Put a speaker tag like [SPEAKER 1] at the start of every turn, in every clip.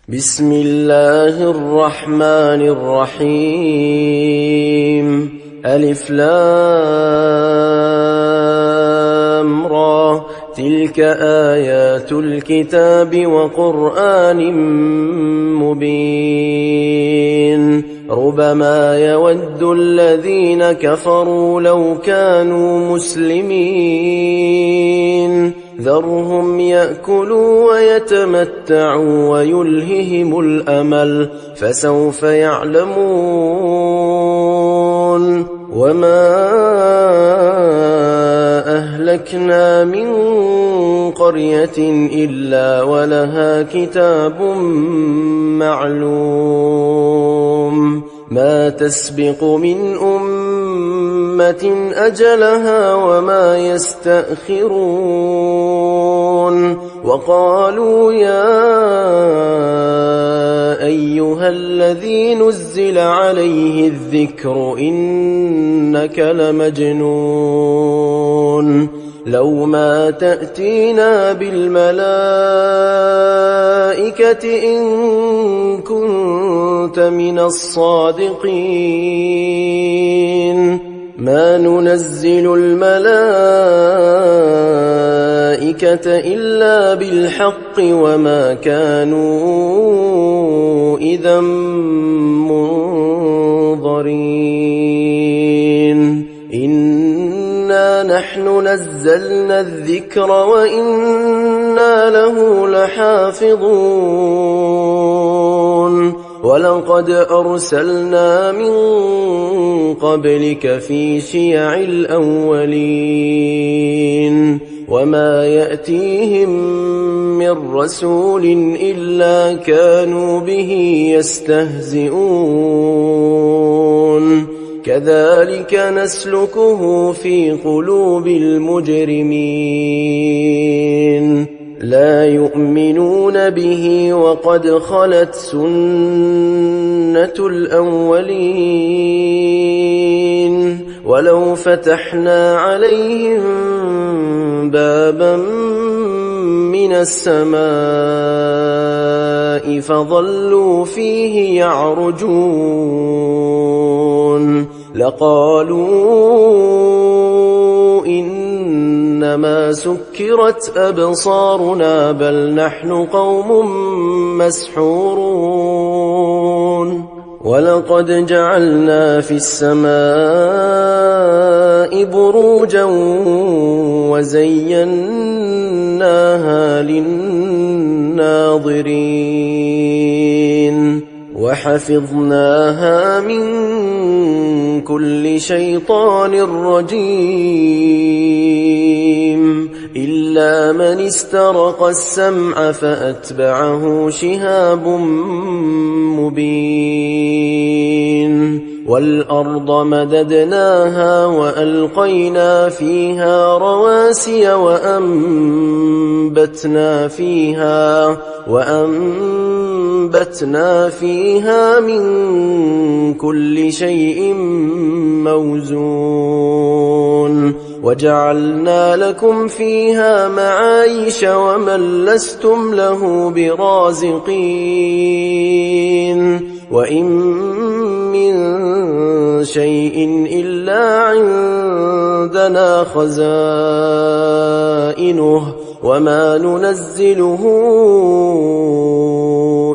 [SPEAKER 1] بسم الله الرحمن الرحيم. ألف لام را، تلك آيات الكتاب وقرآن مبين. ربما يود الذين كفروا لو كانوا مسلمين، ذرهم يأكلوا ويتمتعوا ويلههم الأمل، فسوف يعلمون. وما أهلكنا من قرية إلا ولها كتاب معلوم، ما تسبق من أمة أجلها وما يستأخرون. وقالوا يا أيها الذي نزل عليه الذكر إنك لمجنون، لو ما تأتينا بالملائكة إن كنت من الصادقين. ما ننزل الملائكة إلا بالحق وما كانوا إذا منظرين. إنا نحن نزلنا الذكر وإنا له لحافظون. ولقد أرسلنا من قبلك في شيع الأولين، وما يأتيهم من رسول إلا كانوا به يستهزئون. كذلك نسلكه في قلوب المجرمين، لا يؤمنون به وقد خلت سنة الأولين. ولو فتحنا عليهم بابا من السماء فظلوا فيه يعرجون لقالوا إنما سكرت أبصارنا بل نحن قوم مسحورون. ولقد جعلنا في السماء بروجا وزيناها للناظرين وحفظناها من كل شيطان رجيم إلا من استرق السمع فأتبعه شهاب مبين. والأرض مددناها وألقينا فيها رواسي وأنبتنا فيها من كل شيء موزون. وجعلنا لكم فيها معايش ومن لستم له برازقين. وإن من شيء إلا عندنا خزائنه وما ننزله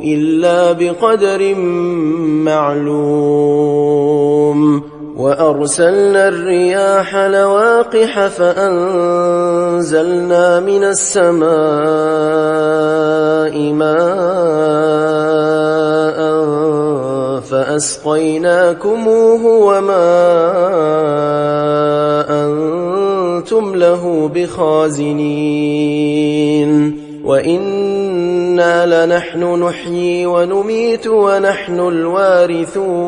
[SPEAKER 1] إلا بقدر معلوم. وأرسلنا الرياح لواقح فأنزلنا من السماء ماء فأسقيناكموه وما أنتم له بخازنين. وإنا لنحن نحيي ونميت ونحن الوارثون.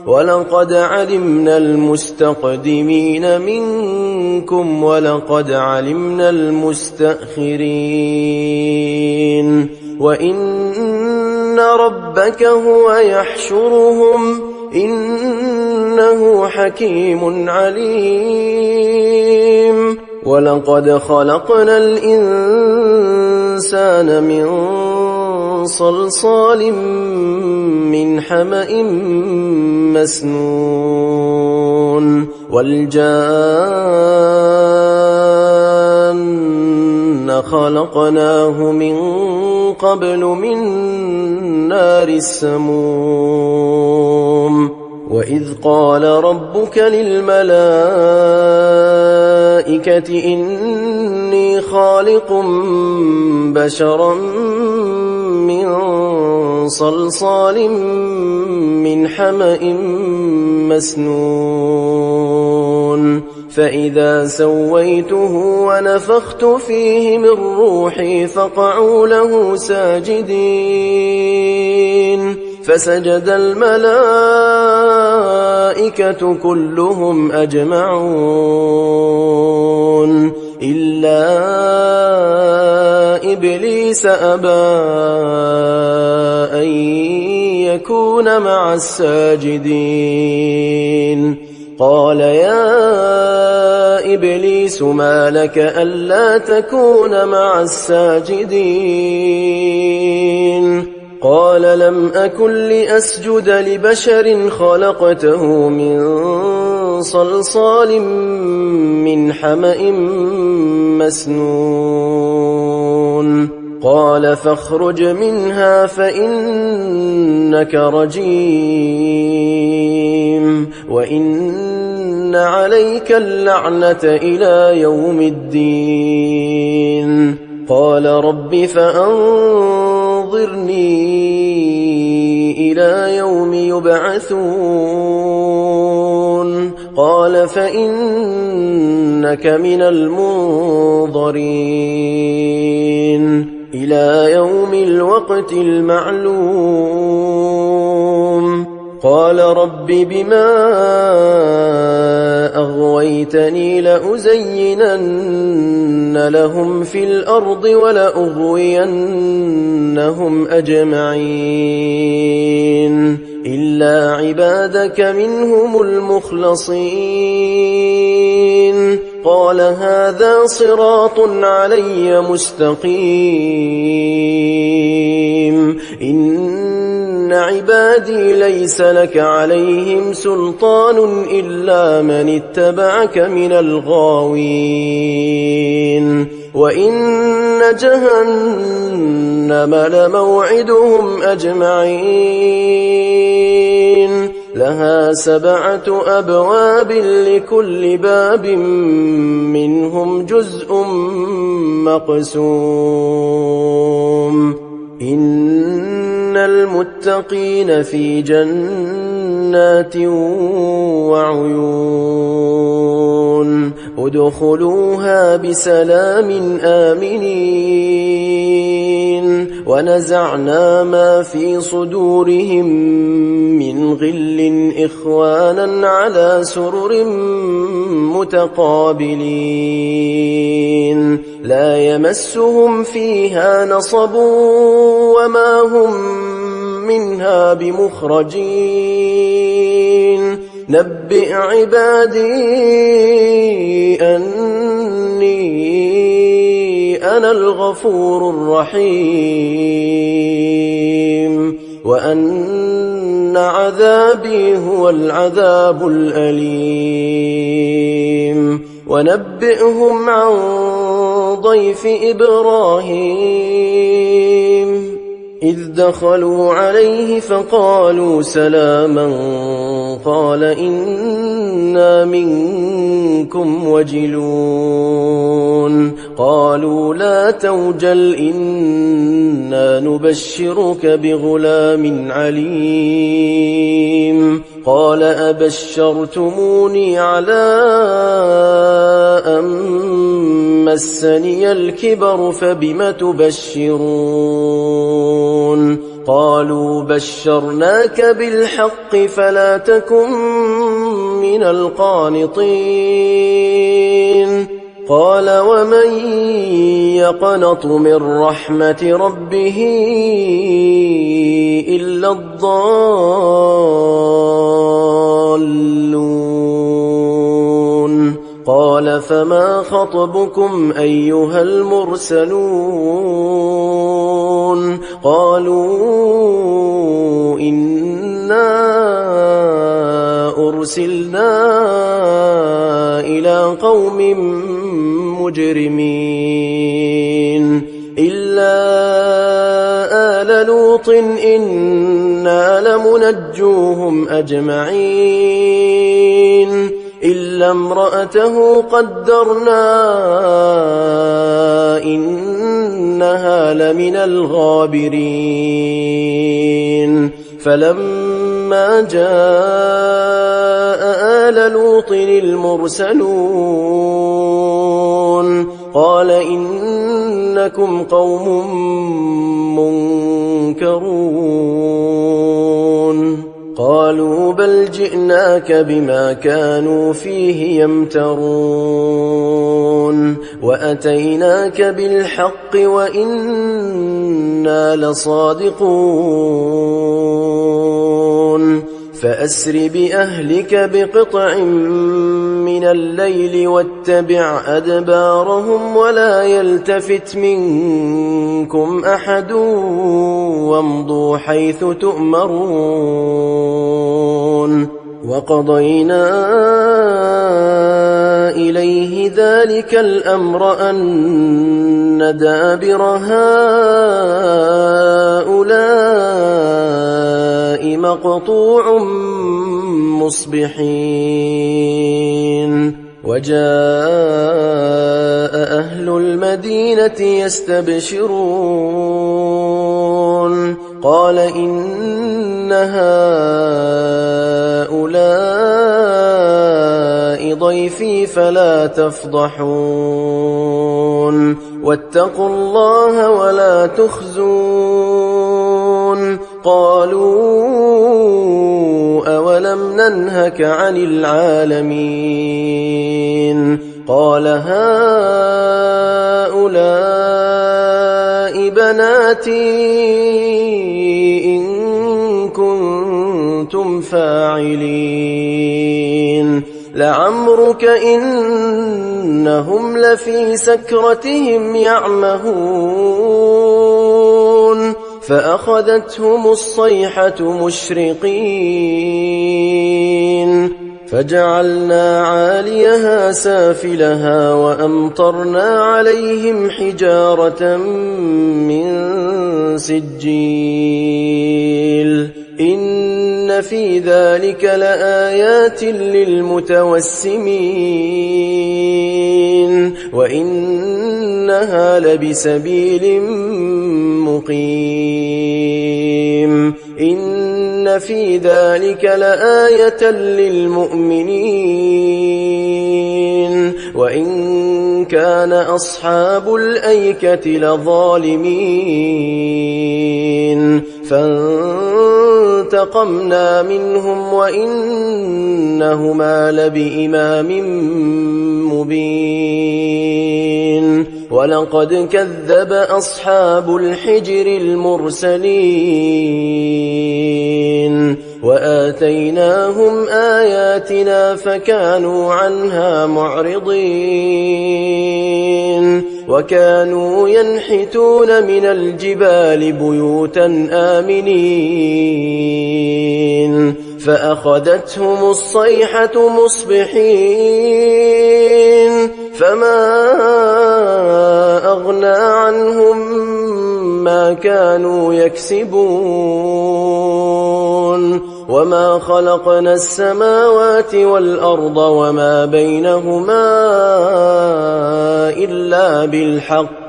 [SPEAKER 1] ولقد علمنا المستقدمين منكم ولقد علمنا المستأخرين. وإن ربك هو يحشرهم إنه حكيم عليم. ولقد خلقنا الإنسان الإنسان من صلصال من حمأ مسنون والجان خلقناه من قبل من نار السموم وإذ قال ربك للملائكة إني خالق بشرا من صلصال من حمأ مسنون فإذا سويته ونفخت فيه من روحي فقعوا له ساجدين فسجد الملائكة كلهم أجمعون إلا إبليس أبى أن يكون مع الساجدين قال يا إبليس ما لك ألا تكون مع الساجدين قال لم أكن لأسجد لبشر خلقته من صلصال من حمأ مسنون قال فاخرج منها فإنك رجيم وإن عليك اللعنة إلى يوم الدين قال رب فأنظرني إلى يوم يبعثون قال فإنك من المنظرين إلى يوم الوقت المعلوم قال رب بما أغويتني لأزينن لهم في الأرض ولأغوينهم أجمعين إلا عبادك منهم المخلصين قال هذا صراط علي مستقيم إن عبادي ليس لك عليهم سلطان إلا من اتبعك من الغاوين وإن جهنم لموعدهم أجمعين لها 7 أبواب لكل باب منهم جزء مقسوم إن المتقين في جنات وعيون ادخلوها بسلام آمنين ونزعنا ما في صدورهم من غل إخوانا على سرر متقابلين لا يمسهم فيها نصب وما هم منها بمخرجين نبئ عبادي أني أنا الغفور الرحيم وأن عذابي هو العذاب الأليم ونبئهم عن ضيف إبراهيم إذ دخلوا عليه فقالوا سلاما قال إنا منكم وجلون قالوا لا توجل إنا نبشرك بغلام عليم قال أبشرتموني على أن مسني الكبر فبم تبشرون قالوا بشرناك بالحق فلا تكن من القانطين قال ومن يقنط من رحمة ربه إلا الضالون قال قال فما خطبكم أيها المرسلون قالوا إنا أرسلنا إلى قوم مجرمين إلا آل لوط إنا لمنجوهم أجمعين إلا امرأته قدرنا إنها لمن الغابرين فلما جاء آل لوط المرسلون قال إنكم قوم منكرون قالوا بل جئناك بما كانوا فيه يمترون وأتيناك بالحق وإنا لصادقون فأسر بأهلك بقطع من الليل واتبع أدبارهم ولا يلتفت منكم أحد وامضوا حيث تؤمرون وقضينا إليه ذلك الأمر أن دابر هؤلاء مقطوع مصبحين وجاء أهل المدينة يستبشرون قال إن هؤلاء ضيفي فلا تفضحون واتقوا الله ولا تخزون قالوا أولم ننهك عن العالمين قال هؤلاء بناتي إن كنتم فاعلين لعمرك إنهم لفي سكرتهم يعمهون فأخذتهم الصيحة مشرقين فجعلنا عاليها سافلها وأمطرنا عليهم حجارة من سجيل إن في ذلك لآيات للمتوسمين وإنها لبسبيل مقيم إن في ذلك لآية للمؤمنين وإن كان أصحاب الأيكة لظالمين فانتقمنا منهم وإنهما لبإمام مبين ولقد كذب أصحاب الحجر المرسلين وآتيناهم آياتنا فكانوا عنها معرضين وكانوا ينحتون من الجبال بيوتا آمنين فأخذتهم الصيحة مصبحين فما أغنى عنهم ما كانوا يكسبون وما خلقنا السماوات والأرض وما بينهما إلا بالحق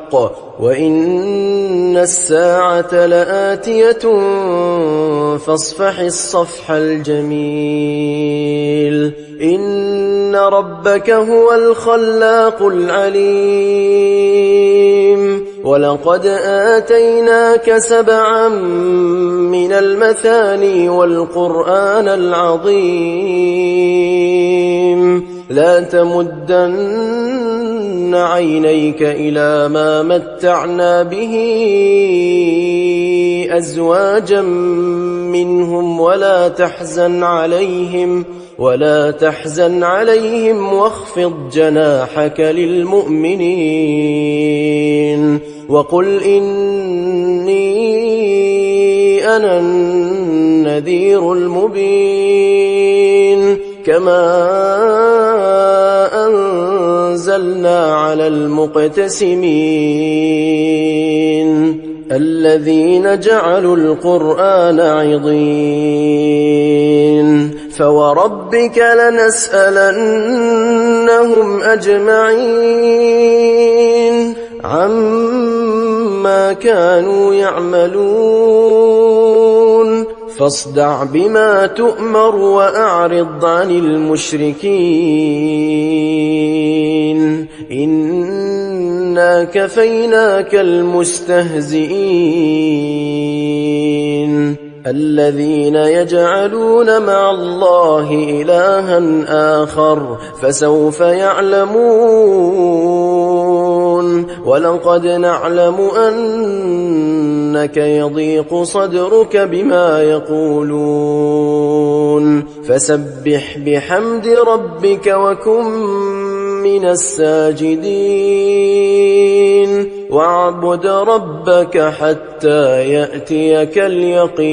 [SPEAKER 1] وإن الساعة لآتية فاصفح الصفح الجميل إن ربك هو الخلاق العليم ولقد آتيناك 7 من المثاني والقرآن العظيم لا تمدن عينيك إلى ما متعنا به أزواجا منهم ولا تحزن عليهم ولا تحزن عليهم واخفض جناحك للمؤمنين وقل إني أنا النذير المبين كما أنزلنا على المقتسمين الذين جعلوا القرآن عضين فوربك لنسألنهم أجمعين عما كانوا يعملون فاصدع بما تؤمر وأعرض عن المشركين إنا كفيناك المستهزئين الذين يجعلون مع الله إلها آخر فسوف يعلمون ولقد نعلم أنك يضيق صدرك بما يقولون فسبح بحمد ربك وكن من الساجدين واعبد ربك حتى يأتيك اليقين